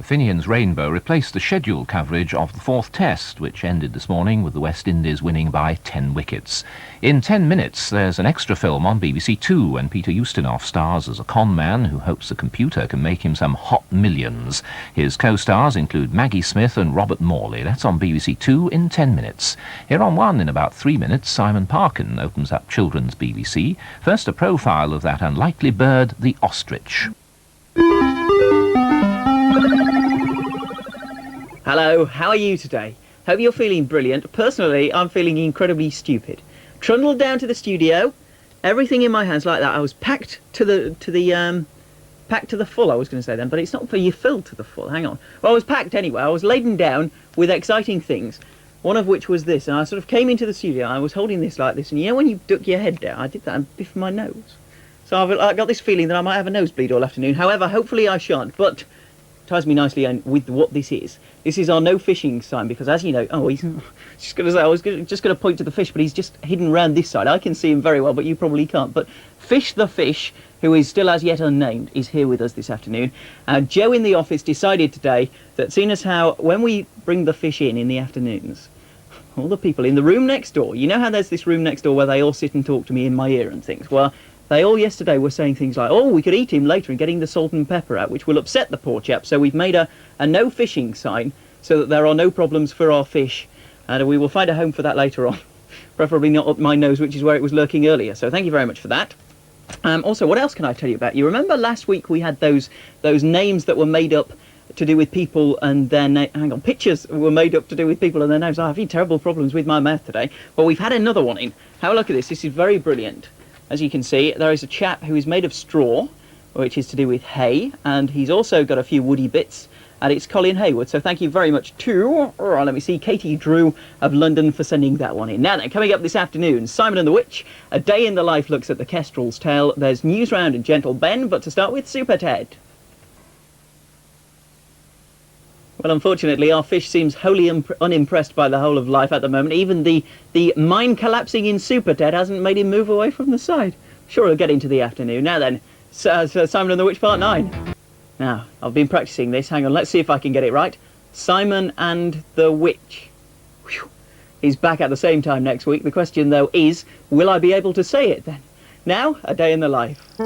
Finian's Rainbow replaced the scheduled coverage of the fourth test, which ended this morning with the West Indies winning by 10 wickets. In 10 minutes, there's an extra film on BBC Two when Peter Ustinov stars as a con man who hopes a computer can make him some hot millions. His co-stars include Maggie Smith and Robert Morley. That's on BBC Two in 10 minutes. Here on One, in about 3 minutes, Simon Parkin opens up children's BBC. First, a profile of that unlikely bird, the ostrich. Hello, how are you today? Hope you're feeling brilliant. Personally, I'm feeling incredibly stupid. Trundled down to the studio, everything in my hands like that. I was packed to the full, I was going to say then, but it's not for you filled to the full. Hang on. Well, I was packed anyway. I was laden down with exciting things, one of which was this. And I sort of came into the studio, and I was holding this like this, and you know when you duck your head down, I did that and biffed my nose. So I got this feeling that I might have a nosebleed all afternoon. However, hopefully I shan't, but ties me nicely in with what this is. This is our no fishing sign, because as you know, he's just going to say, I was just going to point to the fish, but he's just hidden round this side. I can see him very well, but you probably can't. But Fish the Fish, who is still as yet unnamed, is here with us this afternoon. Joe in the office decided today that, seeing as how when we bring the fish in the afternoons, all the people in the room next door, you know how there's this room next door where they all sit and talk to me in my ear and things? Well, they all yesterday were saying things like, oh, we could eat him later and getting the salt and pepper out, which will upset the poor chap. So we've made a no fishing sign so that there are no problems for our fish. And we will find a home for that later on. Preferably not up my nose, which is where it was lurking earlier. So thank you very much for that. Also, what else can I tell you about? You remember last week we had those names that were made up to do with people and their pictures were made up to do with people and their names. I'm having terrible problems with my mouth today. Well, we've had another one in. Have a look at this. This is very brilliant. As you can see, there is a chap who is made of straw, which is to do with hay, and he's also got a few woody bits, and it's Colin Hayward. So thank you very much to, let me see, Katie Drew of London for sending that one in. Now then, coming up this afternoon, Simon and the Witch, A Day in the Life looks at the Kestrel's Tale, there's News Round and Gentle Ben, but to start with, Super Ted. Well, unfortunately, our fish seems wholly unimpressed by the whole of life at the moment. Even the mine collapsing in Super Ted hasn't made him move away from the side. Sure, he'll get into the afternoon. Now then, Simon and the Witch Part 9. Now, I've been practicing this. Hang on, let's see if I can get it right. Simon and the Witch. Whew. He's back at the same time next week. The question, though, is, will I be able to say it then? Now, A Day in the Life.